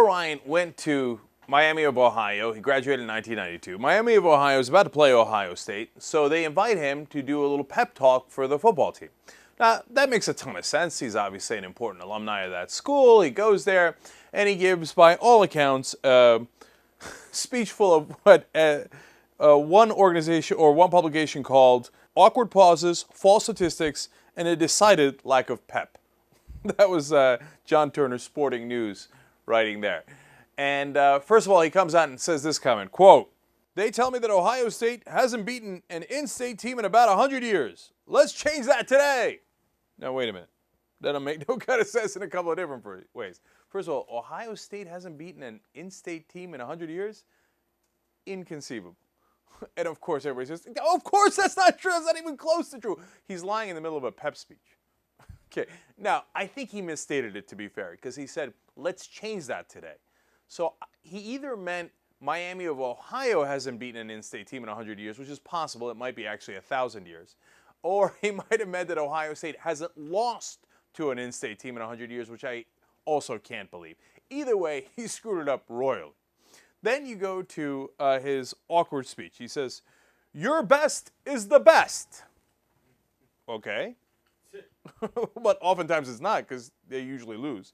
Paul Ryan went to Miami of Ohio. He graduated in 1992. Miami of Ohio is about to play Ohio State, so they invite him to do a little pep talk for the football team. Now, that makes a ton of sense. He's obviously an important alumni of that school. He goes there, and he gives, by all accounts, a speech full of what one organization or one publication called awkward pauses, false statistics, and a decided lack of pep. That was John Turner's Sporting News writing there. And first of all, he comes out and says this comment, quote, "They tell me that Ohio State hasn't beaten an in-state team in about 100 years. Let's change that today." Now, wait a minute. That'll make no kind of sense in a couple of different ways. First of all, Ohio State hasn't beaten an in-state team in 100 years? Inconceivable. And of course, everybody says, of course that's not true. That's not even close to true. He's lying in the middle of a pep speech. Okay. Now, I think he misstated it, to be fair, because he said, let's change that today. So he either meant Miami of Ohio hasn't beaten an in-state team in 100 years, which is possible. It might be actually 1,000 years. Or he might have meant that Ohio State hasn't lost to an in-state team in 100 years, which I also can't believe. Either way, he screwed it up royally. Then you go to his awkward speech. He says, "Your best is the best." Okay. But oftentimes it's not, because they usually lose.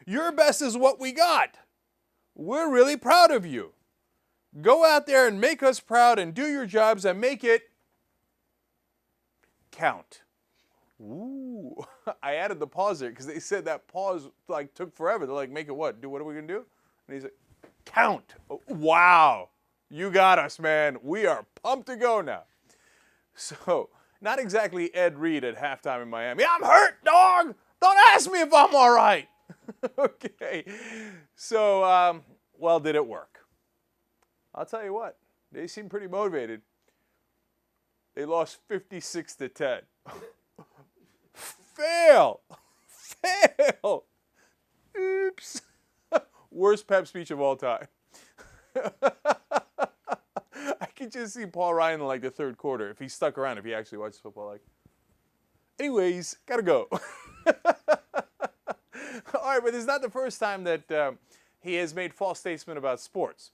"Your best is what we got. We're really proud of you. Go out there and make us proud and do your jobs and make it count." Ooh. I added the pause there because they said that pause took forever. They're like, make it what? What are we going to do? And he's like, count. Oh, wow. You got us, man. We are pumped to go now. So, not exactly Ed Reed at halftime in Miami. "I'm hurt, dog. Don't ask me if I'm all right." Okay. So, well, did it work? I'll tell you what. They seem pretty motivated. They lost 56-10. Fail. Fail. Oops. Worst pep speech of all time. I could just see Paul Ryan in the third quarter, if he stuck around, if he actually watches football. Anyways, gotta go. All right, but this is not the first time that he has made false statements about sports.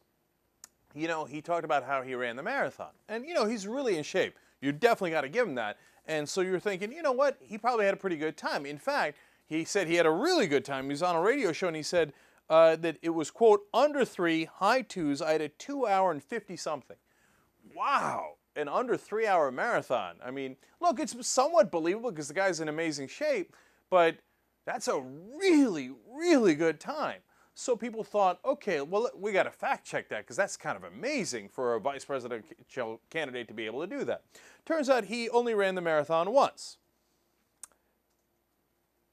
You know, he talked about how he ran the marathon. And, you know, he's really in shape. You definitely got to give him that. And so you're thinking, you know what? He probably had a pretty good time. In fact, he said he had a really good time. He was on a radio show and he said that it was, quote, under 3, high 2s. I had a 2 hour and 50-something. Wow. An under 3 hour marathon. I mean, look, it's somewhat believable because the guy's in amazing shape, but that's a really, really good time. So people thought, okay, well, we got to fact check that because that's kind of amazing for a vice presidential candidate to be able to do that. Turns out he only ran the marathon once.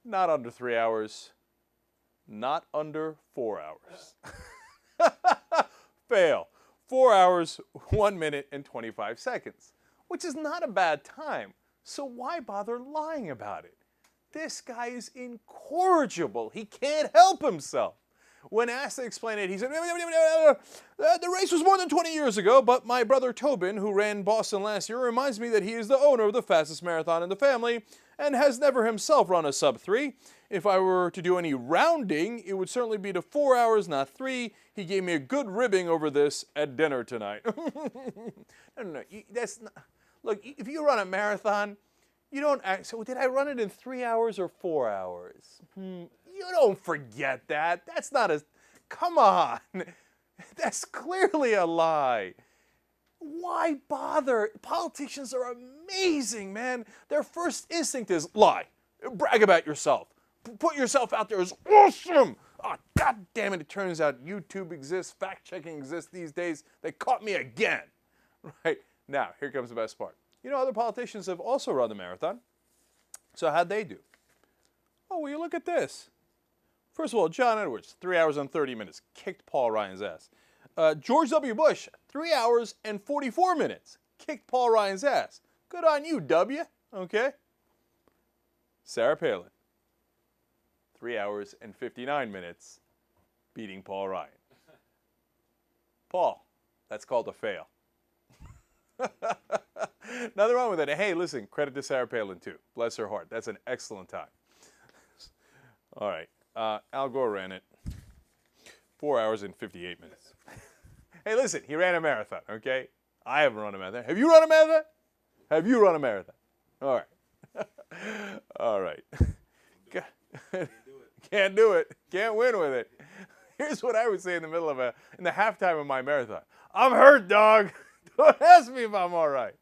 Not under 3 hours. Not under 4 hours. Fail. 4 hours, 1 minute, and 25 seconds, which is not a bad time. So why bother lying about it? This guy is incorrigible. He can't help himself. When asked to explain it, he said, "The race was more than 20 years ago, but my brother Tobin, who ran Boston last year, reminds me that he is the owner of the fastest marathon in the family and has never himself run a sub-3. If I were to do any rounding, it would certainly be to 4 hours, not 3. He gave me a good ribbing over this at dinner tonight." No. That's not, look, if you run a marathon, you don't act, so did I run it in 3 hours or 4 hours? You don't forget that. That's not a, come on. That's clearly a lie. Why bother? Politicians are amazing, man. Their first instinct is lie. Brag about yourself. Put yourself out there as awesome. Oh, God damn it. It turns out YouTube exists. Fact-checking exists these days. They caught me again. Right? Now, here comes the best part. You know, other politicians have also run the marathon. So how'd they do? Oh, will you look at this? First of all, John Edwards, 3 hours and 30 minutes, kicked Paul Ryan's ass. George W. Bush, 3 hours and 44 minutes, kicked Paul Ryan's ass. Good on you, W. Okay. Sarah Palin, 3 hours and 59 minutes, beating Paul Ryan. Paul, that's called a fail. Nothing wrong with it. Hey, listen, credit to Sarah Palin, too. Bless her heart. That's an excellent time. All right. Al Gore ran it. 4 hours and 58 minutes. Hey, listen, he ran a marathon, okay? I haven't run a marathon. Have you run a marathon? Have you run a marathon? All right. All right. Can't do it. Can't win with it. Here's what I would say in the halftime of my marathon. I'm hurt, dog. Don't ask me if I'm all right.